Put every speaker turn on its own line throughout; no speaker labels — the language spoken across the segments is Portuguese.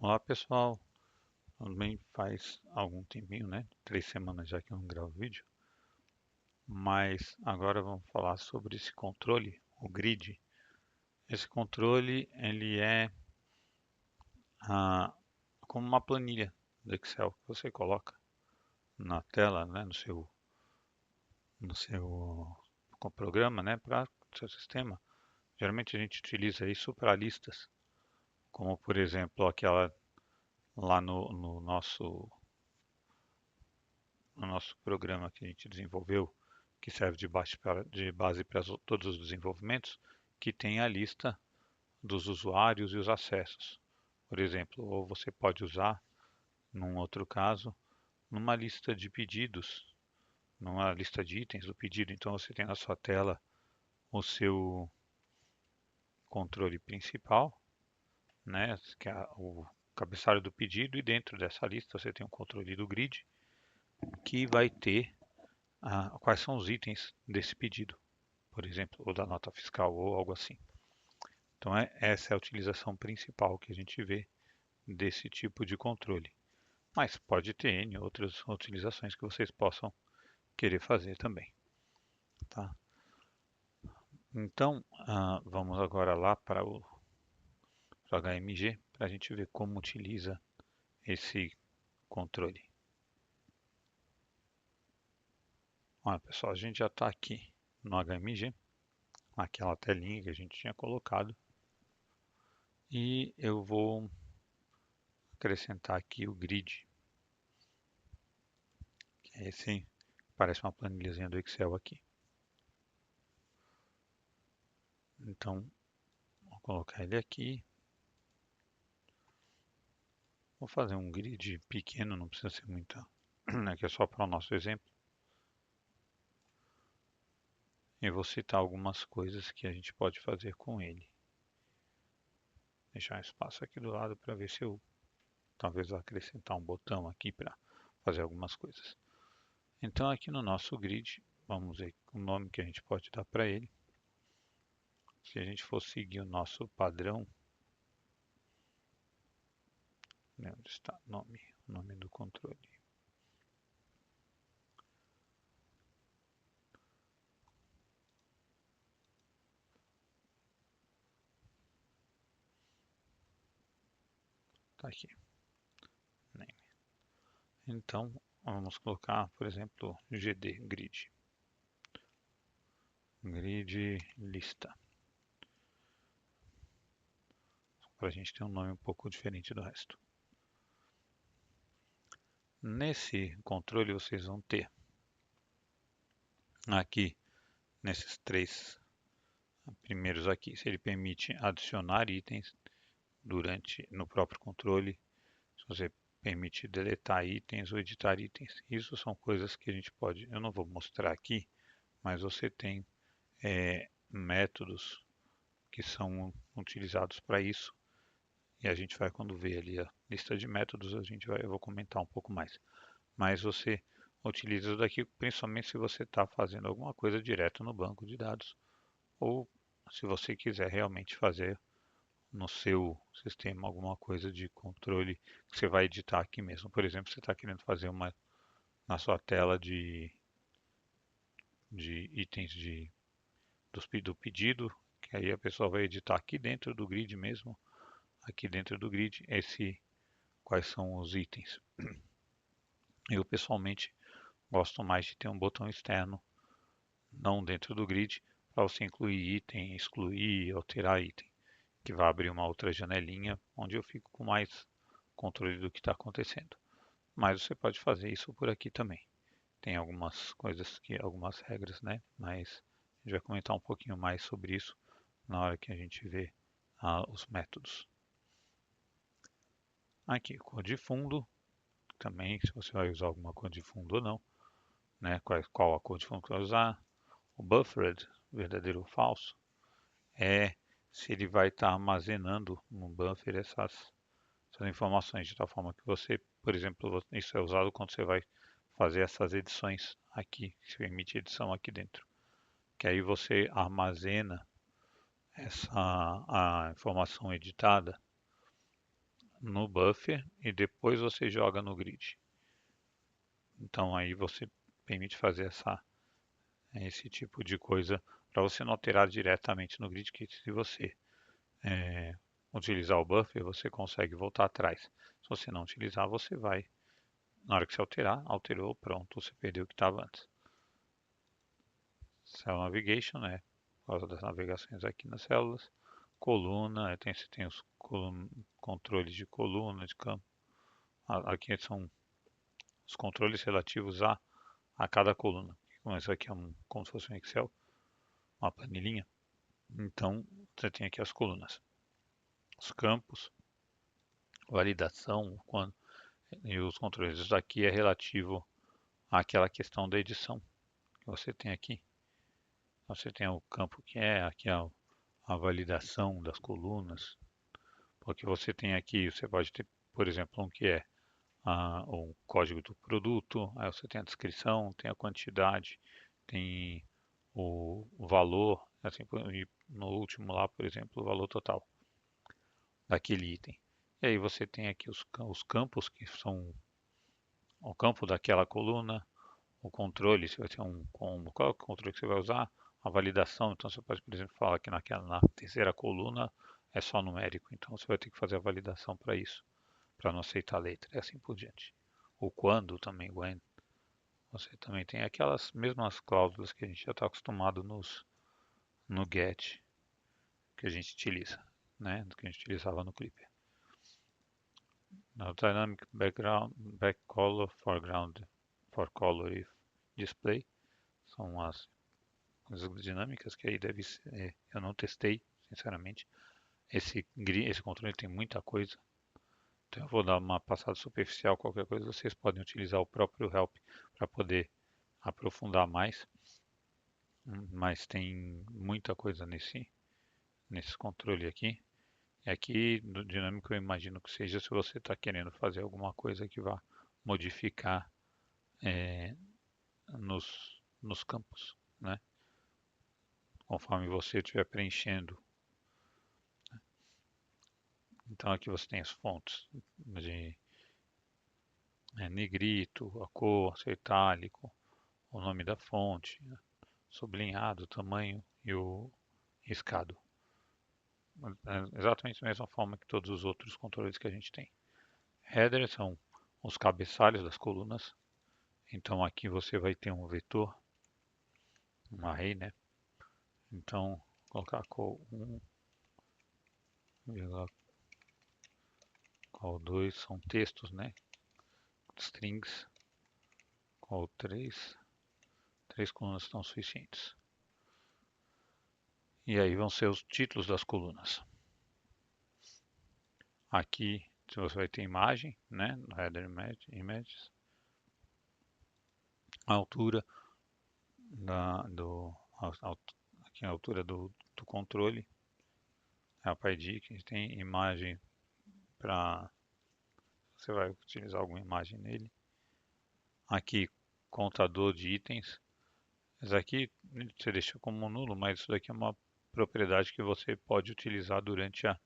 Olá pessoal, tudo bem? Faz algum tempinho, né? 3 semanas já que eu não gravo vídeo, mas agora vamos falar sobre esse controle, o grid. Esse controle ele é ah, como uma planilha do Excel que você coloca na tela, né? No seu programa, né? Para o seu sistema. Geralmente a gente utiliza isso para listas, como por exemplo aquela lá no nosso programa que a gente desenvolveu, que serve de base para todos os desenvolvimentos, que tem a lista dos usuários e os acessos. Por exemplo, ou você pode usar, num outro caso, numa lista de pedidos, numa lista de itens do pedido. Então você tem na sua tela o seu controle principal, né, que é o cabeçalho do pedido, e dentro dessa lista você tem o controle do grid, que vai ter quais são os itens desse pedido, por exemplo, ou da nota fiscal ou algo assim. Então, essa é a utilização principal que a gente vê desse tipo de controle. Mas pode ter N outras utilizações que vocês possam querer fazer também. Tá? Então, vamos agora lá para o HMG para a gente ver como utiliza esse controle. Olha, pessoal, a gente já está aqui no HMG, naquela telinha que a gente tinha colocado, e eu vou acrescentar aqui o grid. Esse parece uma planilhazinha do Excel aqui. Então, vou colocar ele aqui. Vou fazer um grid pequeno, não precisa ser muita, né, que é só para o nosso exemplo. E vou citar algumas coisas que a gente pode fazer com ele. Deixar um espaço aqui do lado para ver se eu talvez acrescentar um botão aqui para fazer algumas coisas. Então aqui no nosso grid, vamos ver o nome que a gente pode dar para ele. Se a gente for seguir o nosso padrão, né, onde está o nome do controle? Está aqui. Name. Então vamos colocar, por exemplo, GD, grid. Grid lista. Para a gente ter um nome um pouco diferente do resto. Nesse controle vocês vão ter aqui, nesses três primeiros aqui, se ele permite adicionar itens no próprio controle, se você permite deletar itens ou editar itens. Isso são coisas que a gente pode, eu não vou mostrar aqui, mas você tem métodos que são utilizados para isso. E a gente vai, quando ver ali a lista de métodos, eu vou comentar um pouco mais. Mas você utiliza isso daqui principalmente se você está fazendo alguma coisa direto no banco de dados ou se você quiser realmente fazer no seu sistema alguma coisa de controle que você vai editar aqui mesmo. Por exemplo, você está querendo fazer uma na sua tela de itens do pedido, que aí a pessoa vai editar aqui dentro do grid mesmo, aqui dentro do grid, quais são os itens. Eu pessoalmente gosto mais de ter um botão externo, não dentro do grid, para você incluir item, excluir, alterar item, que vai abrir uma outra janelinha onde eu fico com mais controle do que está acontecendo. Mas você pode fazer isso por aqui também. Tem algumas coisas algumas regras, né? Mas a gente vai comentar um pouquinho mais sobre isso na hora que a gente vê os métodos. Aqui, cor de fundo, também se você vai usar alguma cor de fundo ou não, né? Qual a cor de fundo que vai usar. O buffered, verdadeiro ou falso, é se ele vai estar armazenando no buffer essas informações de tal forma que você, por exemplo, isso é usado quando você vai fazer essas edições aqui, que permite edição aqui dentro, que aí você armazena a informação editada no buffer e depois você joga no grid. Então aí você permite fazer esse tipo de coisa para você não alterar diretamente no grid, que se você utilizar o buffer, você consegue voltar atrás. Se você não utilizar, você vai, na hora que você alterar, alterou, pronto, você perdeu o que estava antes. Cell Navigation, né? Por causa das navegações aqui nas células. Coluna, você tem os controles de coluna, de campo. Aqui são os controles relativos a cada coluna. Isso aqui é como se fosse um Excel, uma planilhinha. Então, você tem aqui as colunas, os campos, validação, quando, e os controles. Isso daqui é relativo àquela questão da edição que você tem aqui. Você tem o campo que é aqui a validação das colunas, porque você tem aqui, você pode ter, por exemplo, um que é o código do produto, aí você tem a descrição, tem a quantidade, tem o valor, assim, e no último lá, por exemplo, o valor total daquele item. E aí você tem aqui os campos, que são o campo daquela coluna, o controle, se vai ter qual é o controle que você vai usar, a validação, então você pode, por exemplo, falar que na terceira coluna é só numérico, então você vai ter que fazer a validação para isso, para não aceitar a letra, e assim por diante. O quando também, when, você também tem aquelas mesmas cláusulas que a gente já está acostumado no get, que a gente utiliza, né, que a gente utilizava no Clipper. Now, dynamic background, back color, foreground, for color if display, são as coisas dinâmicas que aí deve ser, eu não testei, sinceramente. Esse controle tem muita coisa, então eu vou dar uma passada superficial, qualquer coisa vocês podem utilizar o próprio help para poder aprofundar mais, mas tem muita coisa nesse controle aqui. E aqui do dinâmico eu imagino que seja se você está querendo fazer alguma coisa que vá modificar é, nos campos, né? Conforme você estiver preenchendo. Então aqui você tem as fontes de negrito, a cor, ser itálico, o nome da fonte, sublinhado, o tamanho e o riscado. É exatamente da mesma forma que todos os outros controles que a gente tem. Headers são os cabeçalhos das colunas. Então aqui você vai ter um vetor, um array, né? Então colocar col1, col2 são textos, né? Strings, col3, três colunas estão suficientes. E aí vão ser os títulos das colunas. Aqui você vai ter imagem, né? Header images. A altura aqui a altura do controle. A ID que tem imagem para você vai utilizar alguma imagem nele. Aqui contador de itens. Isso aqui você deixa como nulo, mas isso daqui é uma propriedade que você pode utilizar durante a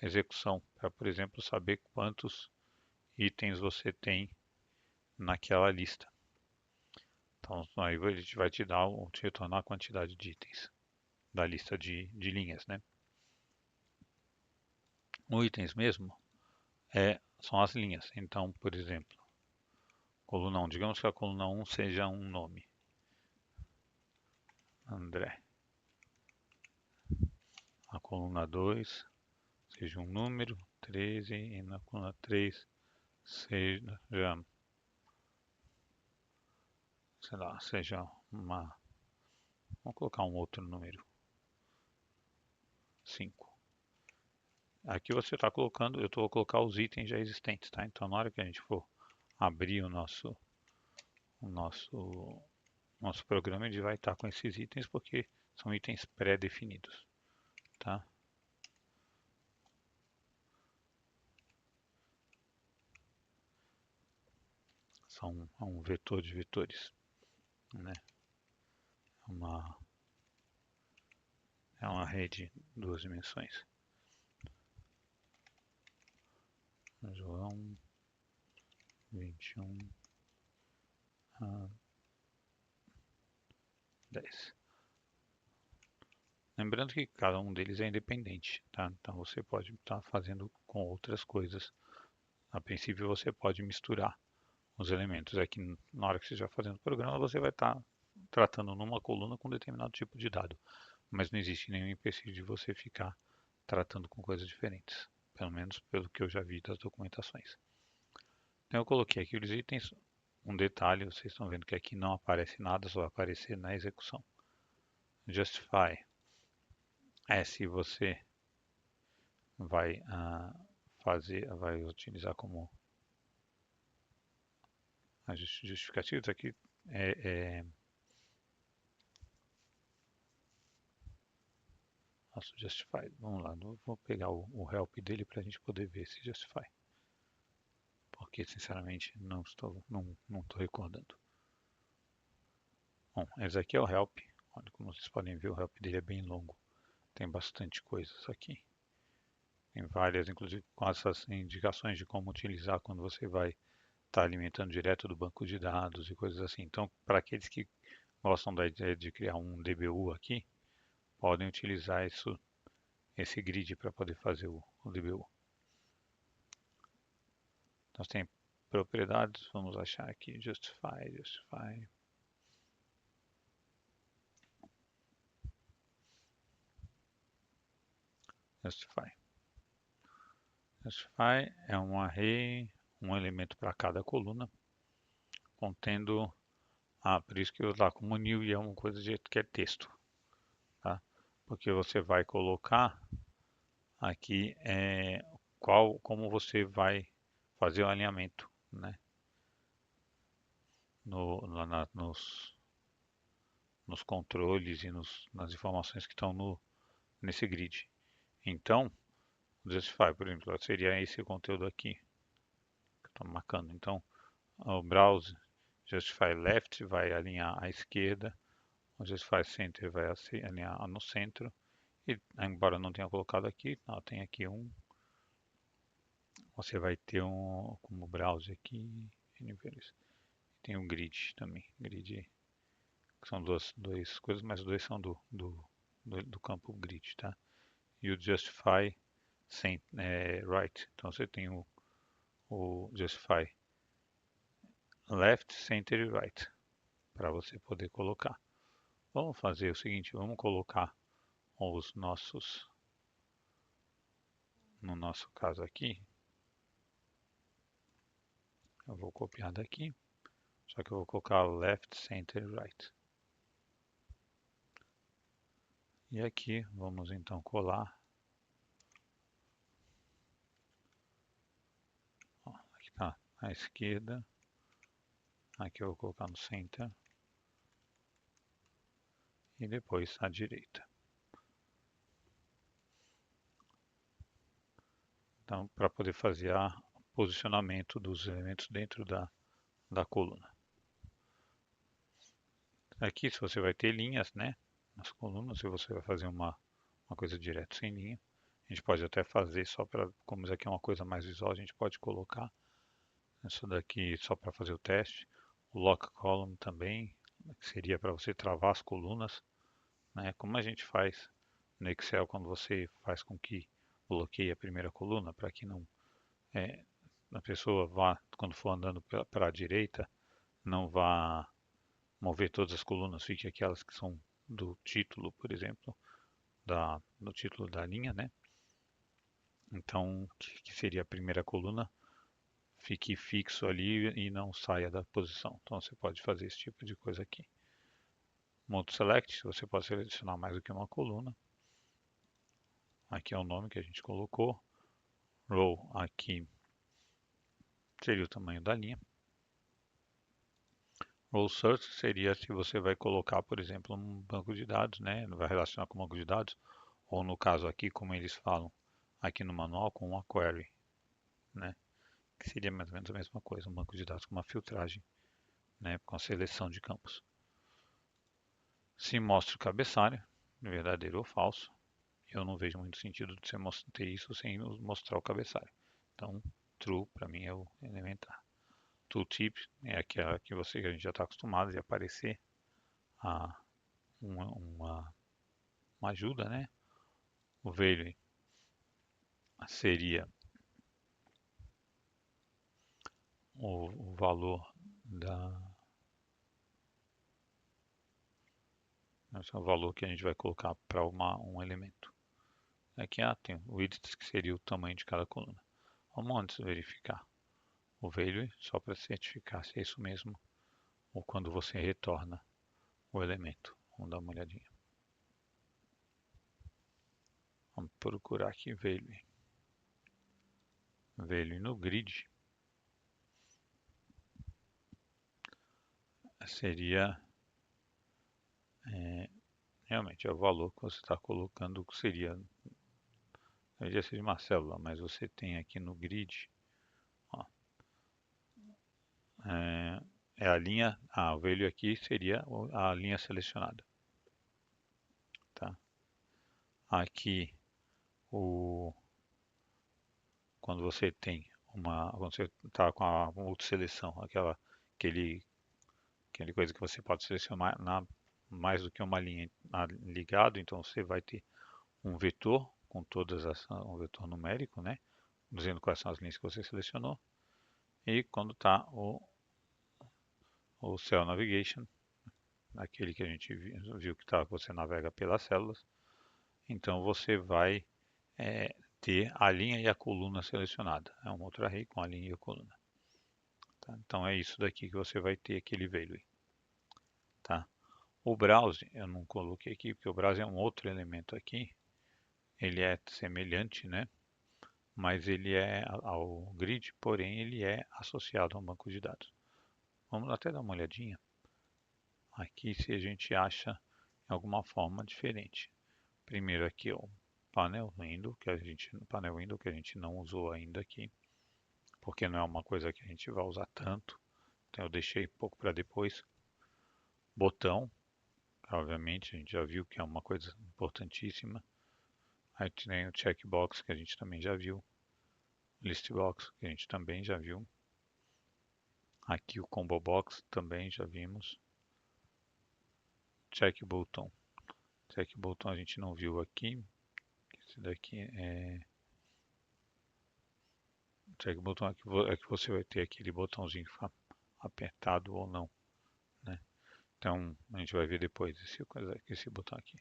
execução, para, por exemplo, saber quantos itens você tem naquela lista. Então, aí ele vai te retornar a quantidade de itens da lista de linhas, né? O itens mesmo são as linhas. Então, por exemplo, coluna 1, digamos que a coluna 1 seja um nome, André. A coluna 2 seja um número, 13, e na coluna 3 seja, sei lá, seja vamos colocar um outro número, 5. Aqui você está colocando, eu vou colocar os itens já existentes, tá? Então na hora que a gente for abrir o nosso programa, ele vai estar com esses itens porque são itens pré-definidos, tá? São um vetor de vetores, né? Uma, é uma rede de duas dimensões. João 21 a 10. Lembrando que cada um deles é independente, tá? Então você pode estar fazendo com outras coisas. A princípio você pode misturar os elementos. É que na hora que você estiver fazendo o programa, você vai estar tratando numa coluna com determinado tipo de dado. Mas não existe nenhum empecilho de você ficar tratando com coisas diferentes. Pelo menos pelo que eu já vi das documentações. Então eu coloquei aqui os itens. Um detalhe, vocês estão vendo que aqui não aparece nada, só vai aparecer na execução. Justify é se você vai vai utilizar como justificativos aqui é, nosso justify. Vamos lá, vou pegar o help dele para a gente poder ver esse justify, porque sinceramente não estou recordando. Bom, esse aqui é o help. Olha, como vocês podem ver, o help dele é bem longo. Tem bastante coisas aqui. Tem várias, inclusive com essas indicações de como utilizar quando você vai estar alimentando direto do banco de dados e coisas assim. Então, para aqueles que gostam da ideia de criar um DBU aqui, podem utilizar esse grid para poder fazer o DBU. Nós temos propriedades, vamos achar aqui justify. Justify é um array, um elemento para cada coluna, contendo, por isso que eu lá como new e é uma coisa que é texto, tá? Porque você vai colocar aqui como você vai fazer o alinhamento, né? Nos controles e nas informações que estão nesse grid. Então, o Justify, por exemplo, seria esse conteúdo aqui que eu estou marcando. Então, o Browse Justify Left vai alinhar à esquerda, o Justify Center vai alinhar no centro. E, embora eu não tenha colocado aqui, tem aqui você vai ter como browse aqui, tem um grid também, grid, que são duas coisas, mas dois são do campo grid, tá? E o Justify Right, então você tem o Justify Left, Center e Right, para você poder colocar. Vamos fazer o seguinte, vamos colocar os nossos, no nosso caso aqui, eu vou copiar daqui, só que eu vou colocar Left, Center e Right. E aqui vamos então colar. Ó, aqui está à esquerda. Aqui eu vou colocar no center. E depois à direita. Então, para poder fazer o posicionamento dos elementos dentro da coluna. Aqui, se você vai ter linhas, né, nas colunas, se você vai fazer uma coisa direto sem linha, a gente pode até fazer só para, como isso aqui é uma coisa mais visual, a gente pode colocar isso daqui só para fazer o teste. O lock column também, que seria para você travar as colunas, né? Como a gente faz no Excel quando você faz com que bloqueie a primeira coluna para que não a pessoa vá, quando for andando para a direita, não vá mover todas as colunas, fique aquelas que são do título, por exemplo, do título da linha, né? Então, que seria a primeira coluna, fique fixo ali e não saia da posição. Então, você pode fazer esse tipo de coisa aqui. Mode Select, você pode selecionar mais do que uma coluna. Aqui é o nome que a gente colocou. Row aqui seria o tamanho da linha. Row Search seria se você vai colocar, por exemplo, um banco de dados, né? Vai relacionar com um banco de dados, ou no caso aqui, como eles falam aqui no manual, com uma query, né? Que seria mais ou menos a mesma coisa, um banco de dados com uma filtragem, né? Com a seleção de campos. Se mostra o cabeçalho, verdadeiro ou falso, eu não vejo muito sentido de você ter isso sem mostrar o cabeçalho. Então, true para mim é o elementar. Tooltip é aquela que a gente já está acostumado de aparecer a uma ajuda, né? O value seria o valor esse é o valor que a gente vai colocar para um elemento. Aqui tem o width, que seria o tamanho de cada coluna. Vamos antes verificar o value, só para certificar se é isso mesmo, ou quando você retorna o elemento. Vamos dar uma olhadinha. Vamos procurar aqui value. Value no grid seria realmente é o valor que você está colocando, que seria, deveria ser de uma célula, mas você tem aqui no grid, ó, é a linha, o value aqui seria a linha selecionada, tá? Aqui quando você tem quando você está com a multisseleção, aquele coisa que você pode selecionar mais do que uma linha ligado, então você vai ter um vetor com um vetor numérico, né, dizendo quais são as linhas que você selecionou. E quando está o Cell Navigation, aquele que a gente viu que você navega pelas células, então você vai ter a linha e a coluna selecionada. É um outro array com a linha e a coluna. Tá? Então é isso daqui que você vai ter aquele value. Tá? O browse, eu não coloquei aqui, porque o browse é um outro elemento aqui. Ele é semelhante, né? Mas ele é ao grid, porém ele é associado a um banco de dados. Vamos até dar uma olhadinha aqui se a gente acha alguma forma diferente. Primeiro aqui o panel window que a gente não usou ainda aqui, porque não é uma coisa que a gente vai usar tanto. Então eu deixei um pouco para depois. Botão, obviamente a gente já viu que é uma coisa importantíssima. Aí tem o checkbox que a gente também já viu. Listbox que a gente também já viu. Aqui o combo box também já vimos. Check button. Check button a gente não viu aqui. Esse daqui é check button é que você vai ter aquele botãozinho apertado ou não, né? Então a gente vai ver depois esse botão aqui.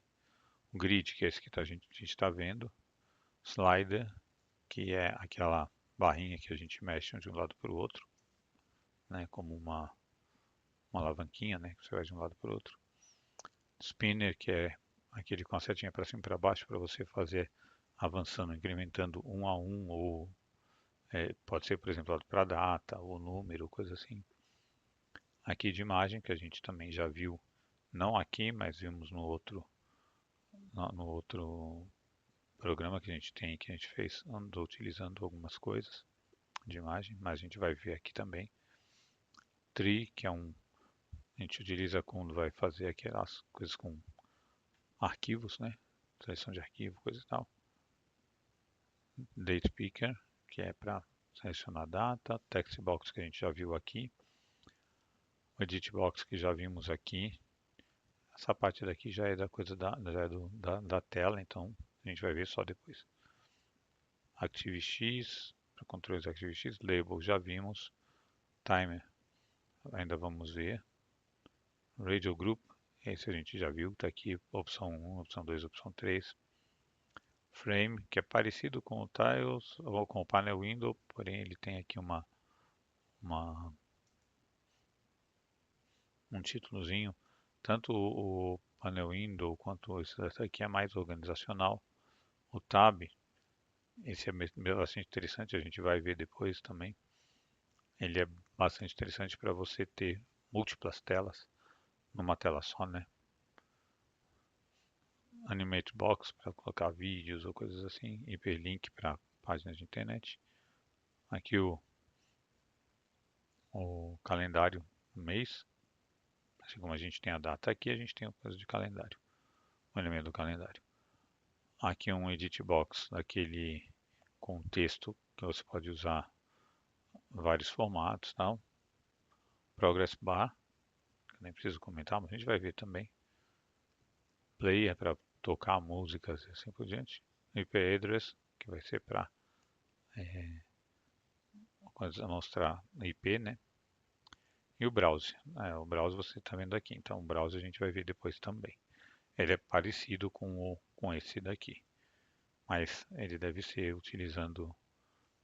O grid, que é esse que a gente está vendo. Slider, que é aquela barrinha que a gente mexe de um lado para o outro, né? Como uma alavanquinha, né? Que você vai de um lado para o outro. Spinner, que é aquele com a setinha para cima e para baixo para você fazer avançando, incrementando um a um, ou pode ser, por exemplo, para data, ou número, coisa assim. Aqui de imagem, que a gente também já viu, não aqui, mas vimos no outro programa que a gente tem, que a gente fez, andou utilizando algumas coisas de imagem, mas a gente vai ver aqui também. Tree, que a gente utiliza quando vai fazer aquelas coisas com arquivos, né? Seleção de arquivo, coisa e tal. Date Picker, que é para selecionar data. Text Box, que a gente já viu aqui. O Edit Box, que já vimos aqui. Essa parte daqui já é da coisa da tela, então a gente vai ver só depois. ActiveX, para controles ActiveX. Label, já vimos. Timer, ainda vamos ver. Radio Group, esse a gente já viu, está aqui, opção 1, opção 2, opção 3. Frame, que é parecido com o Tiles, ou com o Panel Window, porém ele tem aqui um títulozinho. Tanto o Panel Window quanto esse aqui é mais organizacional. O Tab, esse é bastante interessante, a gente vai ver depois também. Ele é bastante interessante para você ter múltiplas telas numa tela só, né? Animate Box para colocar vídeos ou coisas assim, hiperlink para páginas de internet. Aqui o calendário mês, assim como a gente tem a data aqui, a gente tem o coisa de calendário, o elemento do calendário. Aqui um edit box, aquele contexto que você pode usar vários formatos, tal. Progress Bar, que nem preciso comentar, mas a gente vai ver também. Play é para tocar músicas e assim por diante. IP Address, que vai ser para mostrar IP, né? E o Browse. O Browse você está vendo aqui, então o Browse a gente vai ver depois também. Ele é parecido com esse daqui, mas ele deve ser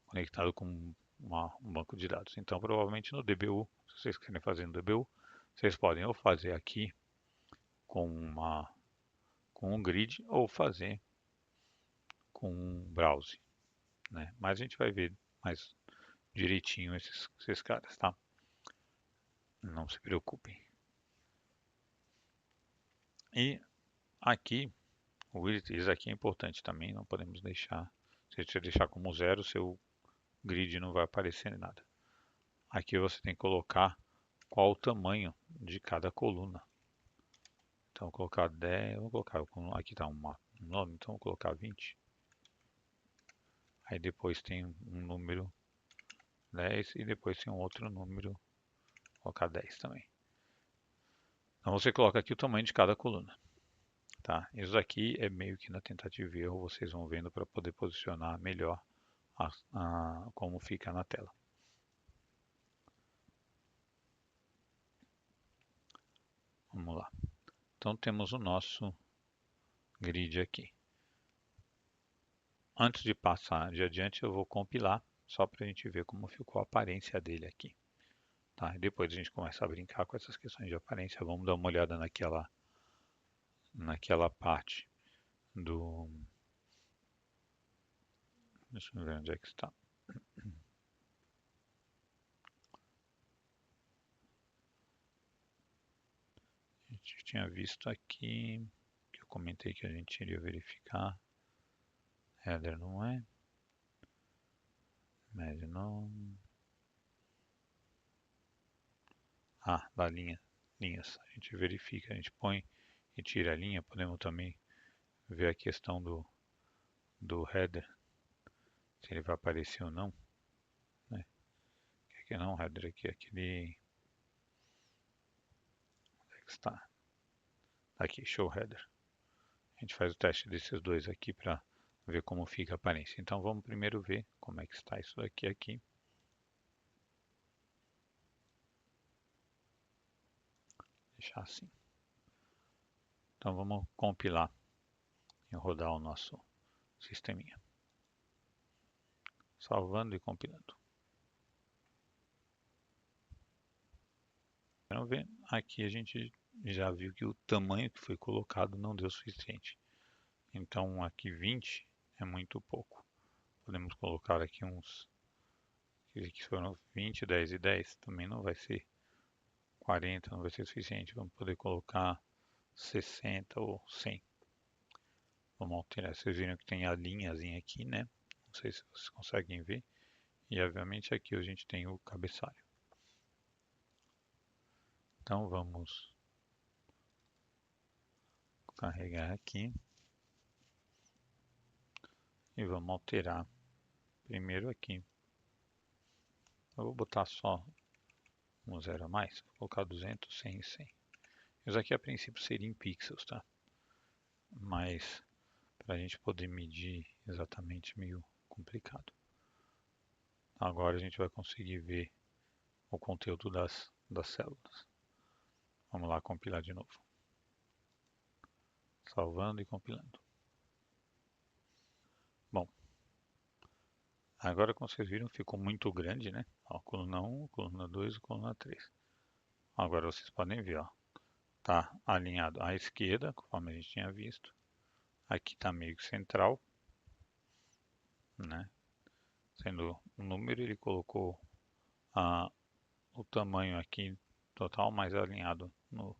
conectado com um banco de dados. Então, provavelmente no DBU, se vocês querem fazer no DBU, vocês podem ou fazer aqui com, com um grid ou fazer com um browse, né? Mas a gente vai ver mais direitinho esses caras, tá? Não se preocupem. E aqui, o widget aqui é importante também, não podemos deixar. Se você deixar como zero, seu grid não vai aparecer nada. Aqui você tem que colocar qual o tamanho de cada coluna. Então vou colocar 10, vou colocar, aqui está um nome, então vou colocar 20. Aí depois tem um número 10 e depois tem um outro número, vou colocar 10 também. Então você coloca aqui o tamanho de cada coluna. Tá? Isso aqui é meio que na tentativa e erro, vocês vão vendo para poder posicionar melhor como fica na tela. Vamos lá. Então temos o nosso grid aqui. Antes de passar de adiante, eu vou compilar, só para a gente ver como ficou a aparência dele aqui. Tá? E depois a gente começa a brincar com essas questões de aparência. Vamos dar uma olhada naquela parte do... Deixa eu ver onde é que está. A gente tinha visto aqui, que eu comentei que a gente iria verificar. Header não é. Médio não. Da linhas. A gente verifica, a gente põe e tira a linha. Podemos também ver a questão do header, se ele vai aparecer ou não. Né? Aqui não, header aqui, aquele... Onde é que está? Aqui, show header. A gente faz o teste desses dois aqui para ver como fica a aparência. Então vamos primeiro ver como é que está isso daqui aqui. Deixar assim. Então vamos compilar e rodar o nosso sisteminha. Salvando e compilando. Vamos ver, aqui a gente já viu que o tamanho que foi colocado não deu o suficiente. Então aqui 20 é muito pouco. Podemos colocar aqui uns, que foram 20, 10 e 10, também não vai ser 40, não vai ser suficiente. Vamos poder colocar 60 ou 100. Vamos alterar, vocês viram que tem a linhazinha aqui, né? Não sei se vocês conseguem ver. E obviamente aqui a gente tem o cabeçalho. Então vamos carregar aqui. E vamos alterar primeiro aqui. Eu vou botar só um zero a mais. Vou colocar 200, 100 e 100. Isso aqui a princípio seria em pixels, tá? Mas para a gente poder medir exatamente meio complicado. Agora a gente vai conseguir ver o conteúdo das células. Vamos lá compilar de novo. Salvando e compilando. Bom, agora como vocês viram ficou muito grande, né? Ó, coluna 1, coluna 2 e coluna 3. Agora vocês podem ver, ó. Tá alinhado à esquerda, conforme a gente tinha visto. Aqui está meio que central, né? Sendo um número, ele colocou o tamanho aqui total mais alinhado como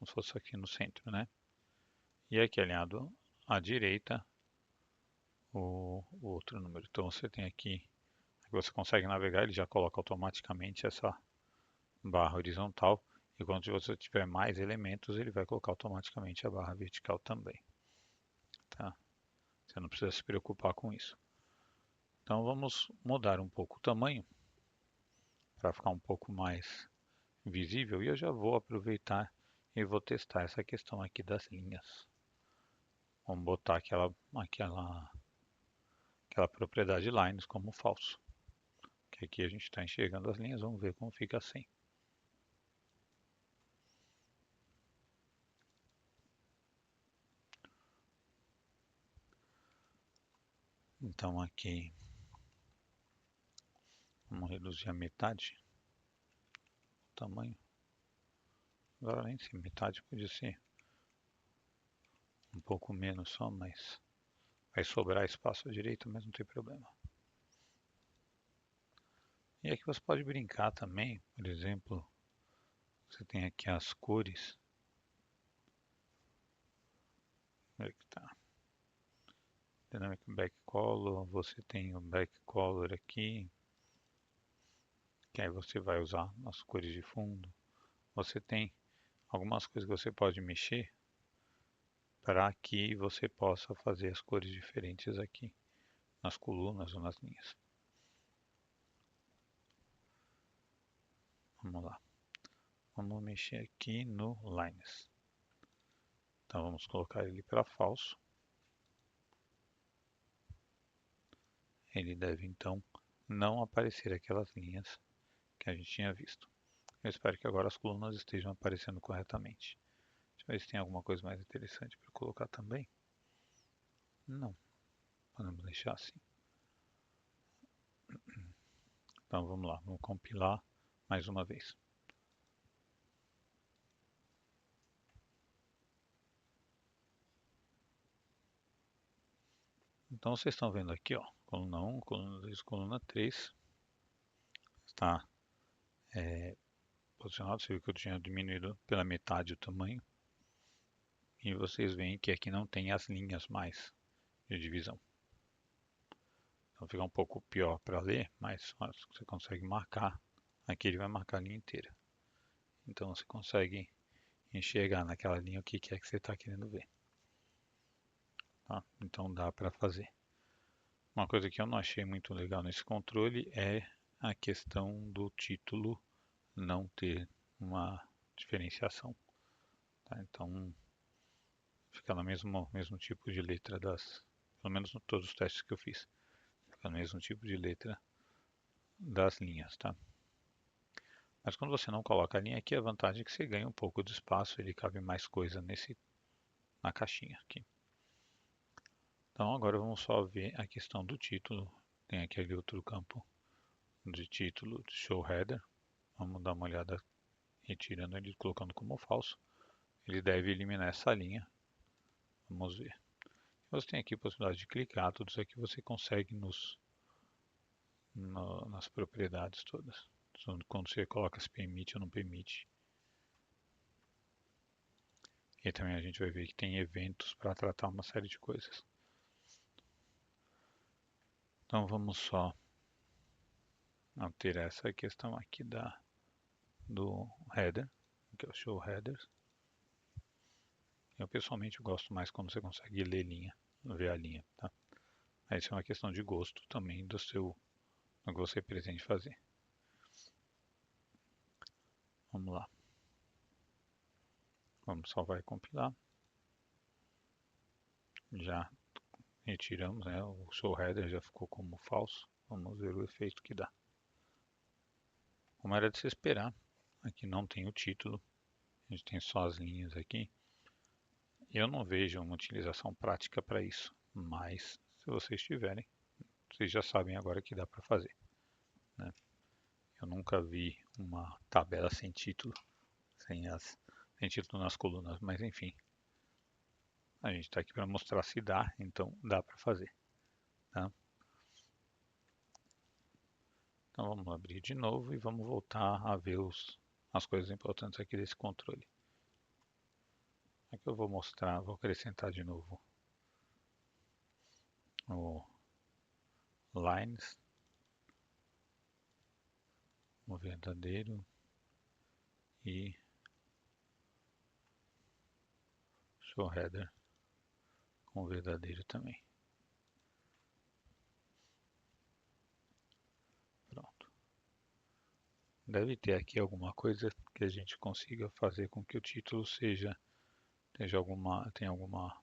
se fosse aqui no centro, né? E aqui alinhado à direita o outro número. Então você tem aqui, você consegue navegar, ele já coloca automaticamente essa barra horizontal. E quando você tiver mais elementos, ele vai colocar automaticamente a barra vertical também. Tá? Você não precisa se preocupar com isso. Então vamos mudar um pouco o tamanho. para ficar um pouco mais visível. E eu já vou aproveitar e vou testar essa questão aqui das linhas. Vamos botar aquela propriedade lines como falso. Que aqui a gente está enxergando as linhas, vamos ver como fica assim. Então aqui, vamos reduzir a metade o tamanho. Agora nem sei, metade podia ser um pouco menos só, mas vai sobrar espaço à direita, mas não tem problema. E aqui você pode brincar também, por exemplo, você tem aqui as cores. Onde é que tá? Dynamic Backcolor, você tem o Backcolor aqui, que aí você vai usar as cores de fundo. Você tem algumas coisas que você pode mexer para que você possa fazer as cores diferentes aqui, nas colunas ou nas linhas. Vamos lá. Vamos mexer aqui no Lines. Então vamos colocar ele para falso. Ele deve então não aparecer aquelas linhas que a gente tinha visto. Eu espero que agora as colunas estejam aparecendo corretamente. Deixa eu ver se tem alguma coisa mais interessante para colocar também. Não, podemos deixar assim. Então vamos lá, vamos compilar mais uma vez. Então vocês estão vendo aqui, ó, coluna 1, coluna 2, coluna 3. Está posicionado, você viu que eu tinha diminuído pela metade o tamanho. E vocês veem que aqui não tem as linhas mais de divisão. Então fica um pouco pior para ler, mas você consegue marcar. Aqui ele vai marcar a linha inteira. Então você consegue enxergar naquela linha o que é que você está querendo ver. Tá? Então dá para fazer. Uma coisa que eu não achei muito legal nesse controle é a questão do título não ter uma diferenciação. Tá? Então fica no mesmo tipo de letra pelo menos em todos os testes que eu fiz, fica no mesmo tipo de letra das linhas, tá? Mas quando você não coloca a linha aqui, a vantagem é que você ganha um pouco de espaço, ele cabe mais coisa na caixinha aqui. Então agora vamos só ver a questão do título. Tem aquele outro campo de título, de show header. Vamos dar uma olhada retirando ele, colocando como falso. Ele deve eliminar essa linha. Vamos ver. Você tem aqui a possibilidade de clicar, tudo isso aqui você consegue nas propriedades todas. Quando você coloca se permite ou não permite. E também a gente vai ver que tem eventos para tratar uma série de coisas. Então vamos só alterar essa questão aqui do header, que é o show headers. Eu pessoalmente gosto mais quando você consegue ler linha, ver a linha, tá? Aí isso é uma questão de gosto também do que você pretende fazer. Vamos lá. Vamos salvar e compilar. Já retiramos, né? O show header já ficou como falso. Vamos ver o efeito que dá. Como era de se esperar, aqui não tem o título, a gente tem só as linhas aqui. Eu não vejo uma utilização prática para isso, mas se vocês tiverem, vocês já sabem agora que dá para fazer, né? Eu nunca vi uma tabela sem título, sem título nas colunas, mas enfim, a gente está aqui para mostrar se dá, então dá para fazer, tá? Então vamos abrir de novo e vamos voltar a ver as coisas importantes aqui desse controle. Aqui eu vou mostrar, vou acrescentar de novo o lines, o verdadeiro e show header com o verdadeiro também. Pronto. deve ter aqui alguma coisa que a gente consiga fazer com que o título tenha alguma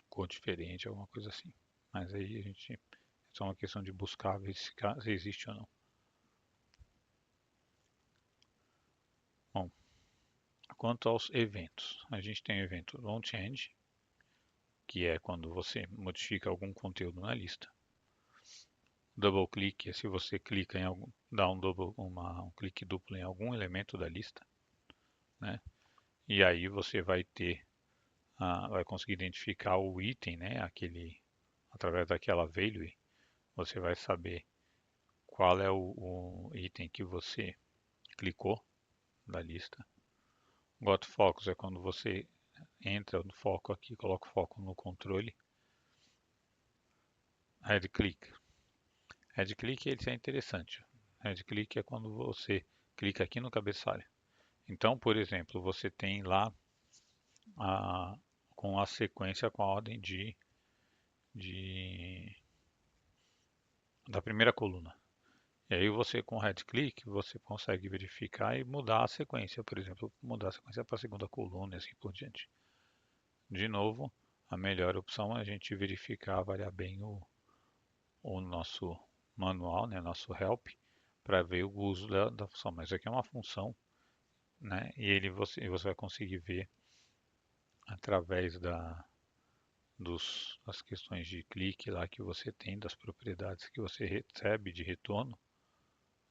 cor diferente, alguma coisa assim. Mas aí a gente, é só uma questão de buscar ver se existe ou não. Bom, quanto aos eventos, a gente tem o evento onChange, que é quando você modifica algum conteúdo na lista. Double click é se você clica em algum, dá um clique duplo em algum elemento da lista, né? E aí você vai vai conseguir identificar o item, né? Através daquela value, você vai saber qual é o item que você clicou da lista. Got Focus é quando você entra no foco aqui, coloca o foco no controle. Head Click. Head Click ele é interessante. Head Click é quando você clica aqui no cabeçalho. Então, por exemplo, você tem lá com a sequência, com a ordem de da primeira coluna. E aí você com right click você consegue verificar e mudar a sequência, por exemplo, mudar a sequência para a segunda coluna e assim por diante. De novo, a melhor opção é a gente verificar, avaliar bem o nosso manual, né, nosso help, para ver o uso da função. Mas aqui é uma função, né, e você vai conseguir ver através das questões de clique lá que você tem, das propriedades que você recebe de retorno,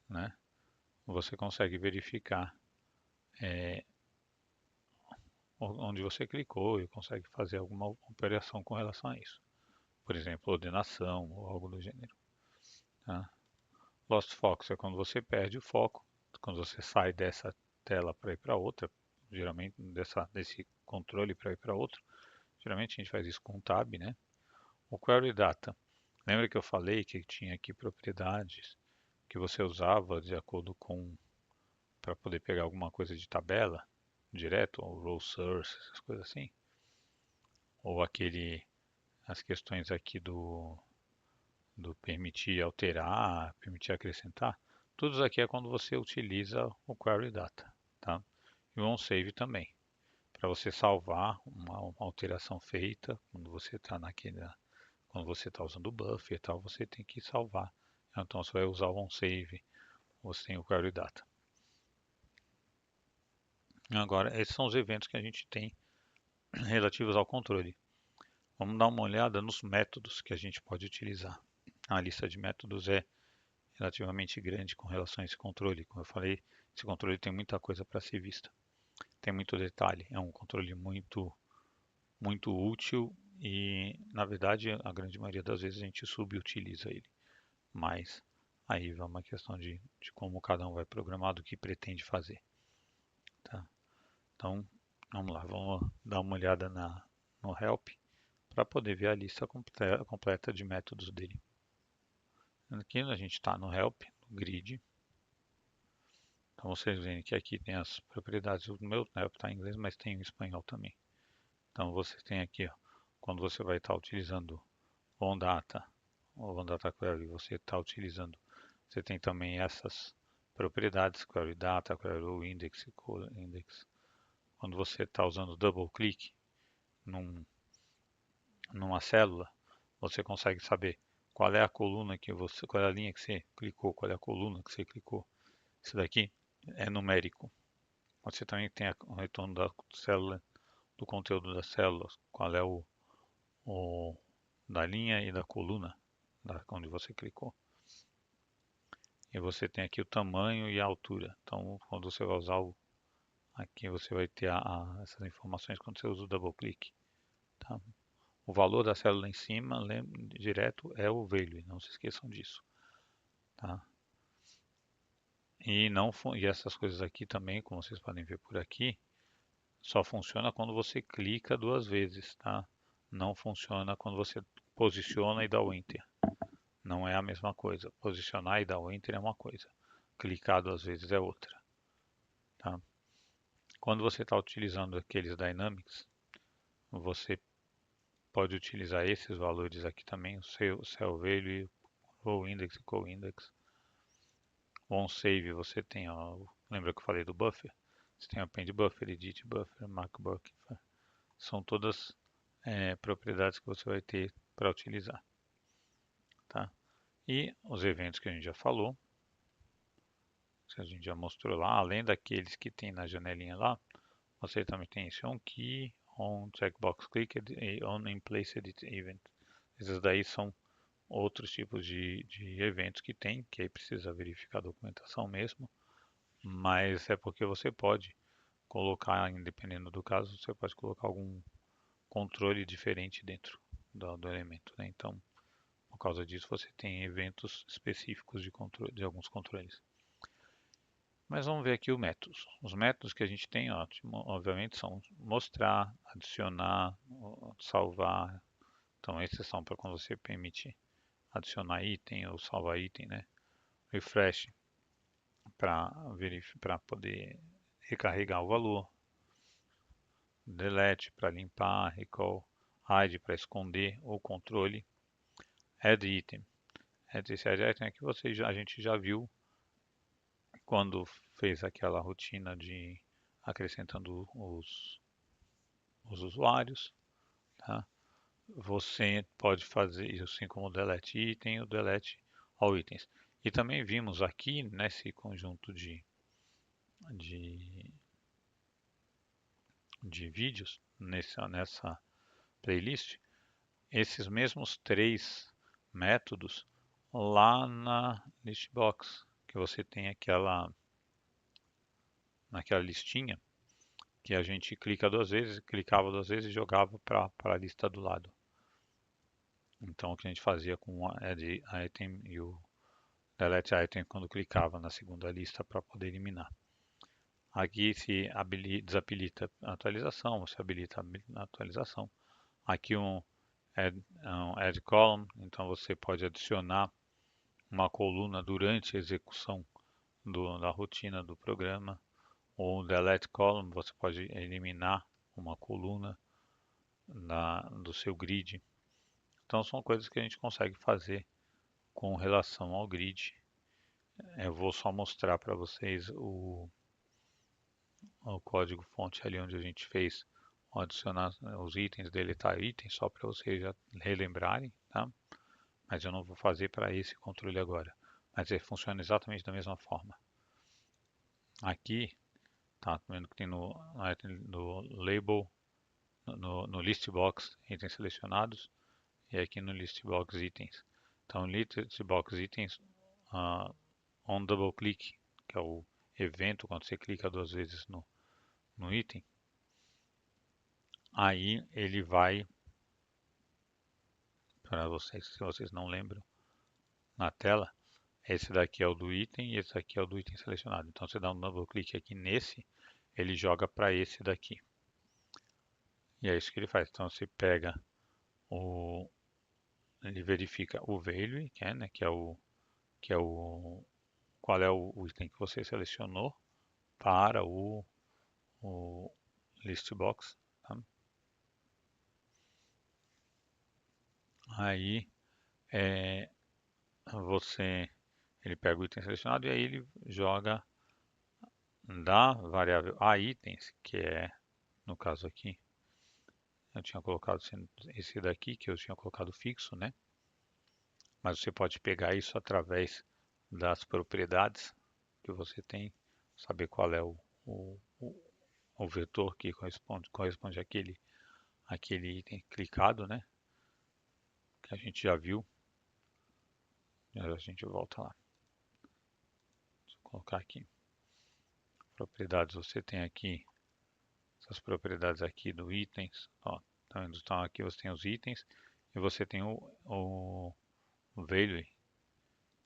né? Você consegue verificar onde você clicou e consegue fazer alguma operação com relação a isso. Por exemplo, ordenação ou algo do gênero. Tá? Lost Focus é quando você perde o foco, quando você sai dessa tela para ir para outra, geralmente desse controle para ir para outro. Geralmente a gente faz isso com um tab, né? O Query Data. Lembra que eu falei que tinha aqui propriedades que você usava de acordo com para poder pegar alguma coisa de tabela direto, ou row source, essas coisas assim, ou as questões aqui do permitir alterar, permitir acrescentar, tudo aqui é quando você utiliza o query data, tá? E o onSave também, para você salvar uma alteração feita quando você está quando você está usando o buffer e tal, você tem que salvar. Então você vai usar o onSave, você tem o query data. Agora, esses são os eventos que a gente tem relativos ao controle. Vamos dar uma olhada nos métodos que a gente pode utilizar. A lista de métodos é relativamente grande com relação a esse controle. Como eu falei, esse controle tem muita coisa para ser vista. Tem muito detalhe. É um controle muito útil e, na verdade, a grande maioria das vezes a gente subutiliza ele. Mas aí vai uma questão de como cada um vai programar, do que pretende fazer. Tá? Então, vamos lá, vamos dar uma olhada no help para poder ver a lista completa de métodos dele. Aqui a gente está no help, no grid. Então vocês veem que aqui tem as propriedades. O meu help está em inglês, mas tem em espanhol também. Então você tem aqui, ó, quando você vai estar utilizando OnData, ou OnData Query, você está utilizando, você tem também essas propriedades, Query Data, Query Index, Index. Quando você está usando double click numa célula, você consegue saber qual é a coluna qual é a linha que você clicou, qual é a coluna que você clicou. Isso daqui é numérico. Você também tem o retorno da célula, do conteúdo das células, qual é o da linha e da coluna, onde você clicou. E você tem aqui o tamanho e a altura. Então, quando você vai usar aqui, você vai ter essas informações quando você usa o double click. Tá? O valor da célula em cima, direto, é o value, não se esqueçam disso. Tá? E essas coisas aqui também, como vocês podem ver por aqui, só funciona quando você clica duas vezes, tá? Não funciona quando você posiciona e dá o Enter. Não é a mesma coisa. Posicionar e dar o Enter é uma coisa. Clicar duas vezes é outra. Tá? Quando você está utilizando aqueles Dynamics, você pode utilizar esses valores aqui também, o cell value, row index e co-index. OnSave você tem, ó, lembra que eu falei do buffer? Você tem append buffer, edit buffer, mark buffer. São todas propriedades que você vai ter para utilizar, tá? E os eventos que a gente já falou, que a gente já mostrou lá, além daqueles que tem na janelinha lá, você também tem esse onKey, onCheckboxClicked e onInPlaced Event. Esses daí são outros tipos de eventos que tem, que aí precisa verificar a documentação mesmo, mas é porque você pode colocar, dependendo do caso, você pode colocar algum controle diferente dentro do elemento, né? Então, por causa disso, você tem eventos específicos de, controle, de alguns controles. Mas vamos ver aqui os métodos. Os métodos que a gente tem, ótimo, obviamente, são mostrar, adicionar, salvar. Então, esses são para quando você permite adicionar item ou salvar item, né? Refresh para poder recarregar o valor. Delete para limpar, recall, hide para esconder o controle, add item. Esse add item é que a gente já viu quando fez aquela rotina de acrescentando os usuários, tá? Você pode fazer isso assim como o delete item, o delete all itens. E também vimos aqui nesse conjunto de, de vídeos, nessa playlist, esses mesmos três métodos lá na listbox, que você tem naquela listinha que a gente clicava duas vezes e jogava para a lista do lado. Então o que a gente fazia com o add item e o delete item quando clicava na segunda lista para poder eliminar. Aqui se desabilita a atualização, se habilita a atualização. Aqui um add column, então você pode adicionar uma coluna durante a execução da rotina do programa, ou delete column, você pode eliminar uma coluna do seu grid. Então são coisas que a gente consegue fazer com relação ao grid. Eu vou só mostrar para vocês o código fonte ali onde a gente fez adicionar os itens, deletar itens, só para vocês já relembrarem, tá? Mas eu não vou fazer para esse controle agora. Mas ele funciona exatamente da mesma forma. Aqui, tá vendo que tem no label, no list box, itens selecionados, e aqui no list box itens. Então, list box itens, on double click, que é o evento quando você clica duas vezes no item, aí ele vai, para vocês, se vocês não lembram, na tela, esse daqui é o do item e esse daqui é o do item selecionado. Então você dá um double clique aqui nesse, ele joga para esse daqui. E é isso que ele faz. Então você pega ele verifica o value, né, que é o qual é o item que você selecionou para o list box. Tá? Aí ele pega o item selecionado e aí ele joga da variável a itens, que é no caso aqui, eu tinha colocado esse daqui que eu tinha colocado fixo, né? Mas você pode pegar isso através das propriedades que você tem, saber qual é o vetor que corresponde àquele item clicado, né? Que a gente já viu. A gente volta lá. Deixa eu colocar aqui. Propriedades, você tem aqui essas propriedades aqui do itens. Ó, tá vendo? Então aqui você tem os itens e você tem o value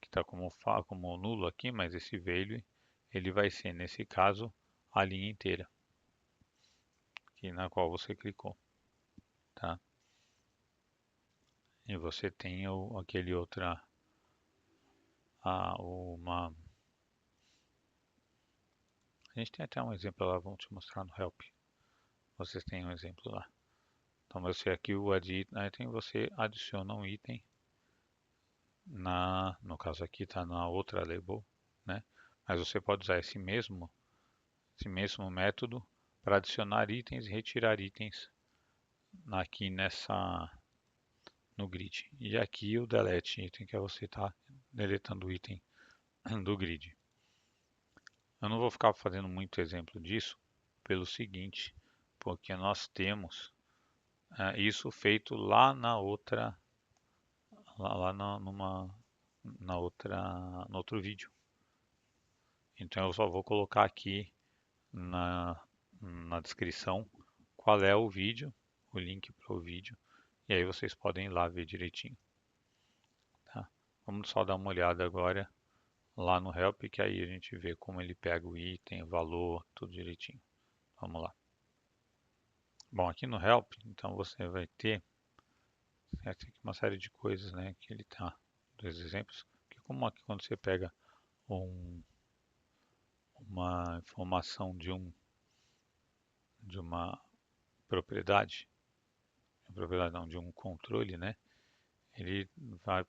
que está como nulo aqui, mas esse value ele vai ser nesse caso a linha inteira na qual você clicou, tá? E você tem aquele outra a gente tem até um exemplo lá, vamos te mostrar no help. Vocês têm um exemplo lá. Então você aqui o add item, você adiciona um item no caso aqui está na outra label, né? Mas você pode usar esse mesmo método para adicionar itens e retirar itens aqui no grid. E aqui o delete item, que é você estar deletando o item do grid. Eu não vou ficar fazendo muito exemplo disso, pelo seguinte, porque nós temos isso feito lá na outra, lá no outro vídeo. Então eu só vou colocar aqui na descrição qual é o vídeo, o link para o vídeo, e aí vocês podem ir lá ver direitinho. Tá? Vamos só dar uma olhada agora lá no help, que aí a gente vê como ele pega o item, o valor, tudo direitinho. Vamos lá. Bom, aqui no help, então você vai ter aqui uma série de coisas, né, que ele tá, dois exemplos, que como aqui quando você pega uma informação de uma propriedade não, de um controle, né, ele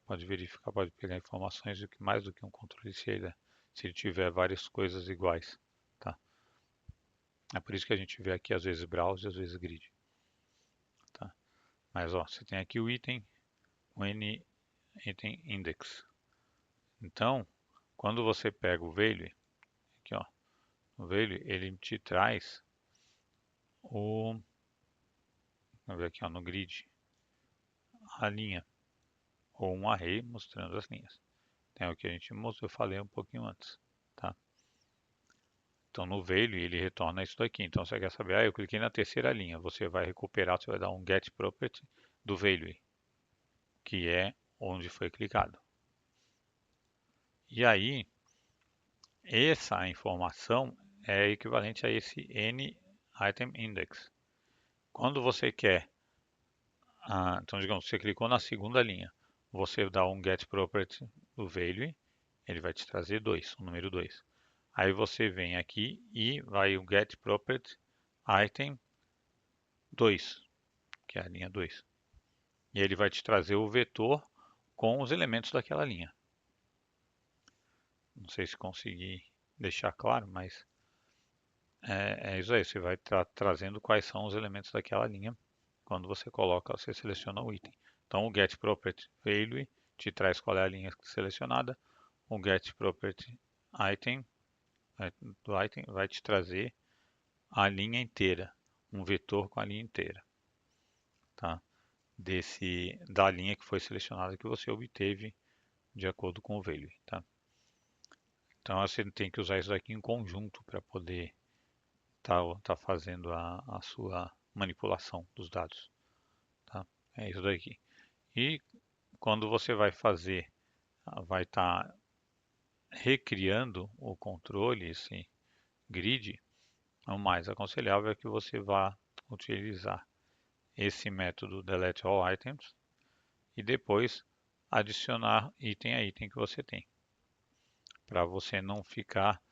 pode verificar, pode pegar informações do que mais do que um controle se ele tiver várias coisas iguais, tá? É por isso que a gente vê aqui às vezes browse e às vezes grid, tá? Mas ó, você tem aqui o item, o n item index. Então, quando você pega o value, aqui ó, o value ele te traz vamos ver aqui ó, no grid, a linha ou um array mostrando as linhas. Tem o que a gente mostrou, eu falei um pouquinho antes, tá? Então no value ele retorna isso daqui. Então você quer saber, eu cliquei na terceira linha, você vai recuperar, você vai dar um get property do value, que é onde foi clicado. E aí, essa informação é equivalente a esse n item index. Quando você quer, então digamos, você clicou na segunda linha, você dá um get property do value, ele vai te trazer 2, o número 2. Aí você vem aqui e vai o get property item 2, que é a linha 2. E ele vai te trazer o vetor com os elementos daquela linha. Não sei se consegui deixar claro, mas é isso aí. Você vai estar trazendo quais são os elementos daquela linha quando você seleciona o item. Então o get property value te traz qual é a linha selecionada. O get property item do item vai te trazer a linha inteira, um vetor com a linha inteira, tá? Da linha que foi selecionada que você obteve de acordo com o value, tá? Então você tem que usar isso daqui em conjunto para poder tá fazendo a sua manipulação dos dados, tá? É isso daqui. E quando você vai fazer, vai estar recriando o controle, esse grid, o mais aconselhável é que você vá utilizar esse método delete all items e depois adicionar item a item que você tem, para você não ficar,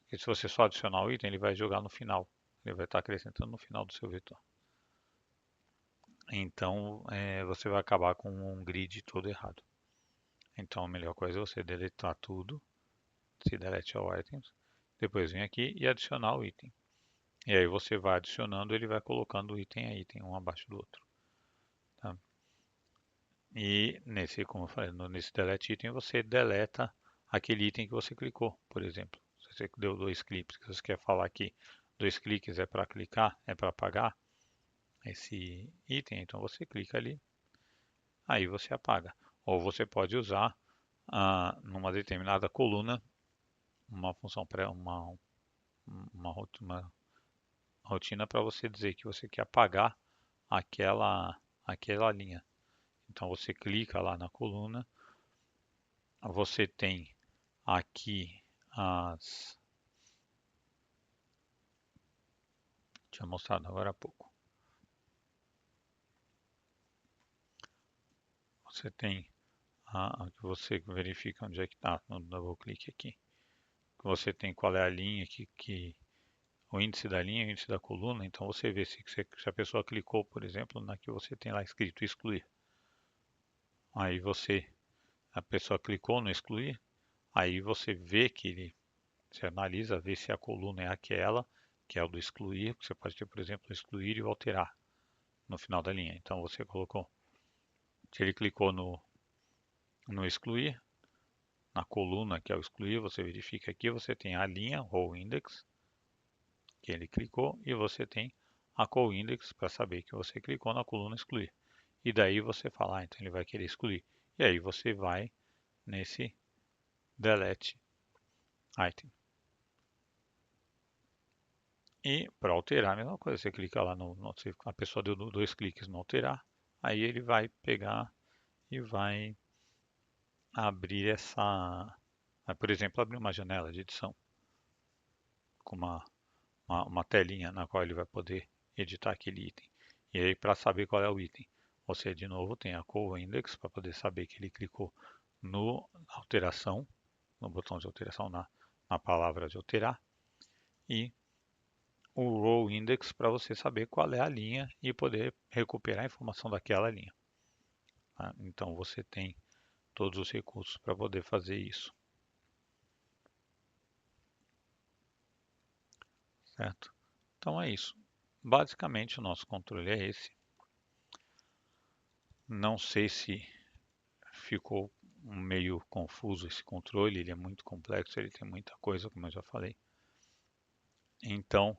porque se você só adicionar o item, ele vai jogar no final, ele vai estar acrescentando no final do seu vetor. Então você vai acabar com um grid todo errado. Então a melhor coisa é você deletar tudo, se delete all items, depois vem aqui e adicionar o item. E aí você vai adicionando, ele vai colocando item a item, um abaixo do outro. Tá? E como eu falei, nesse delete item você deleta aquele item que você clicou, por exemplo. Se você deu 2 cliques, que você quer falar que 2 cliques é para clicar, é para apagar esse item, então você clica ali, aí você apaga. Ou você pode usar numa determinada coluna uma função uma rotina para você dizer que você quer apagar aquela linha. Então você clica lá na coluna, você tem aqui tinha mostrado agora há pouco. Você tem que você verifica onde é que está no double clique aqui. Que você tem qual é a linha o índice da linha, o índice da coluna. Então você vê se a pessoa clicou, por exemplo, na que você tem lá escrito excluir. Aí a pessoa clicou no excluir, Aí você vê que ele, você analisa, vê se a coluna é aquela, que é o do excluir. Você pode ter, por exemplo, excluir e alterar no final da linha. Então você colocou, se ele clicou no excluir, na coluna que é o excluir, você verifica aqui, você tem a linha row index, que ele clicou, e você tem a call index para saber que você clicou na coluna excluir. E daí você fala, então ele vai querer excluir. E aí você vai nesse delete item. E para alterar a mesma coisa, você clica lá a pessoa deu dois cliques no alterar, aí ele vai pegar e vai abrir por exemplo, abrir uma janela de edição com uma telinha na qual ele vai poder editar aquele item. E aí, para saber qual é o item, você de novo tem a call index para poder saber que ele clicou no alteração, no botão de alteração na palavra de alterar, e o row index para você saber qual é a linha e poder recuperar a informação daquela linha. Tá? Então você tem todos os recursos para poder fazer isso. Certo? Então é isso. Basicamente o nosso controle é esse. Não sei se ficou meio confuso esse controle, ele é muito complexo, ele tem muita coisa, como eu já falei. Então,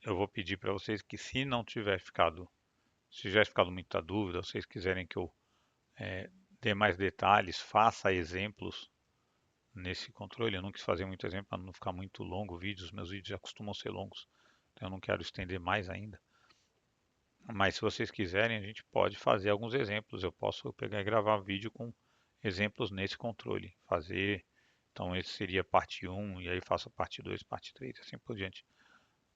eu vou pedir para vocês que se tiver ficado muita dúvida, vocês quiserem que eu dê mais detalhes, faça exemplos nesse controle. Eu não quis fazer muito exemplo para não ficar muito longo o vídeo, os meus vídeos já costumam ser longos, então eu não quero estender mais ainda. Mas se vocês quiserem, a gente pode fazer alguns exemplos. Eu posso pegar e gravar vídeo com exemplos nesse controle. Então esse seria parte 1, e aí faço parte 2, parte 3, assim por diante.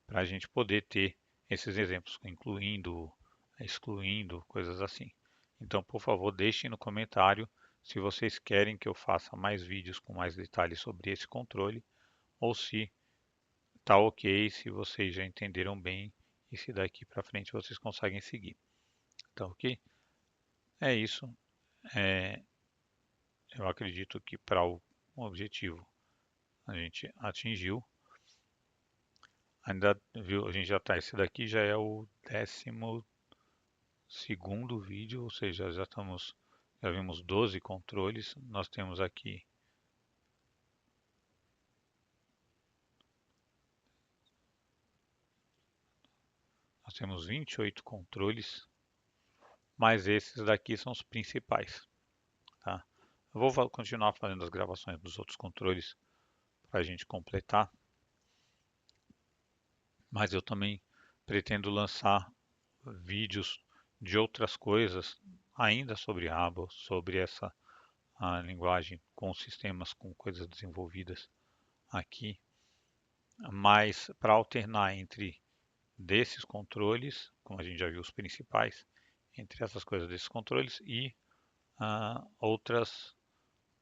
Para a gente poder ter esses exemplos, incluindo, excluindo, coisas assim. Então, por favor, deixem no comentário se vocês querem que eu faça mais vídeos com mais detalhes sobre esse controle, ou se tá ok, se vocês já entenderam bem e se daqui para frente vocês conseguem seguir. Tá ok? É isso. É, eu acredito que para o objetivo a gente atingiu. Ainda viu, a gente já está. Esse daqui já é o 12º vídeo, ou seja, já vimos 12 controles. Nós temos aqui nós temos 28 controles, mas esses daqui são os principais, tá? Eu vou continuar fazendo as gravações dos outros controles para a gente completar, mas eu também pretendo lançar vídeos de outras coisas ainda sobre Abo, sobre essa a linguagem com sistemas com coisas desenvolvidas aqui, mas para alternar entre desses controles, como a gente já viu os principais, entre essas coisas desses controles e outras,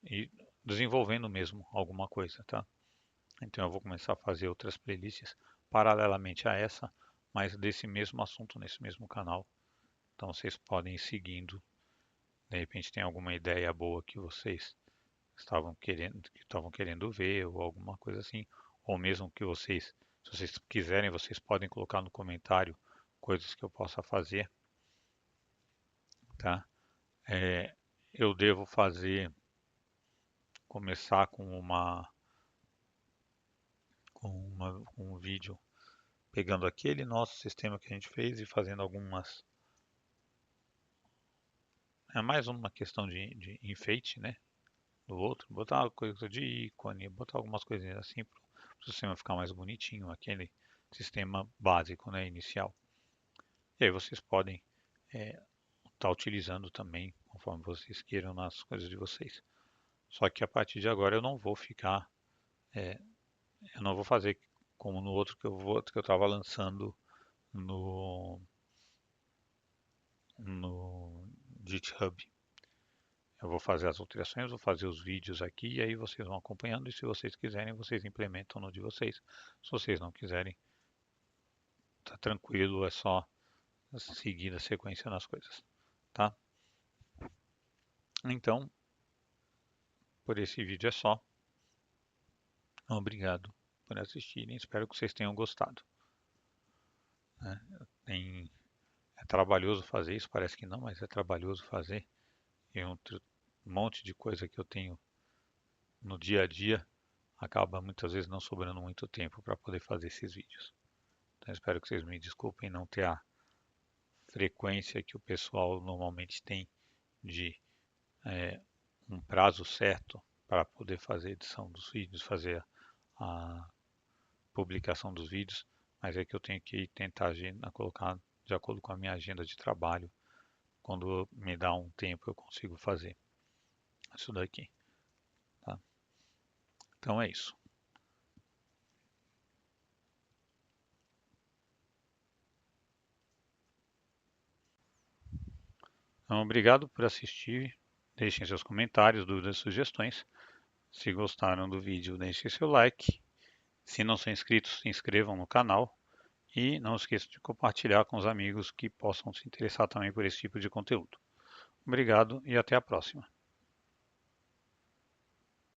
e desenvolvendo mesmo alguma coisa, tá? Então eu vou começar a fazer outras playlists paralelamente a essa, mas desse mesmo assunto nesse mesmo canal. Então vocês podem ir seguindo. De repente tem alguma ideia boa que vocês estavam querendo ver ou alguma coisa assim, ou mesmo que vocês, se vocês quiserem, vocês podem colocar no comentário coisas que eu possa fazer, tá? Eu devo começar com um vídeo pegando aquele nosso sistema que a gente fez e fazendo algumas, é mais uma questão de enfeite, né? Do outro, botar uma coisa de ícone, botar algumas coisinhas assim para o sistema ficar mais bonitinho, aquele sistema básico, né, inicial. E aí vocês podem estar utilizando também, conforme vocês queiram, nas coisas de vocês. Só que a partir de agora é, eu não vou fazer como no outro que eu estava lançando no GitHub. Eu vou fazer as alterações, vou fazer os vídeos aqui e aí vocês vão acompanhando e se vocês quiserem, vocês implementam no de vocês. Se vocês não quiserem, tá tranquilo, é só seguir a sequência nas coisas, tá? Então, Por esse vídeo é só. Obrigado por assistirem. Espero que vocês tenham gostado. É trabalhoso fazer isso, parece que não, mas é trabalhoso fazer. E um monte de coisa que eu tenho no dia a dia acaba muitas vezes não sobrando muito tempo para poder fazer esses vídeos. Então espero que vocês me desculpem não ter a frequência que o pessoal normalmente tem de um prazo certo para poder fazer a edição dos vídeos, fazer a publicação dos vídeos, mas é que eu tenho que tentar colocar de acordo com a minha agenda de trabalho. Quando me dá um tempo eu consigo fazer isso daqui. Tá? Então é isso. Então, obrigado por assistir. Deixem seus comentários, dúvidas, sugestões. Se gostaram do vídeo, deixem seu like. Se não são inscritos, se inscrevam no canal. E não esqueçam de compartilhar com os amigos que possam se interessar também por esse tipo de conteúdo. Obrigado e até a próxima.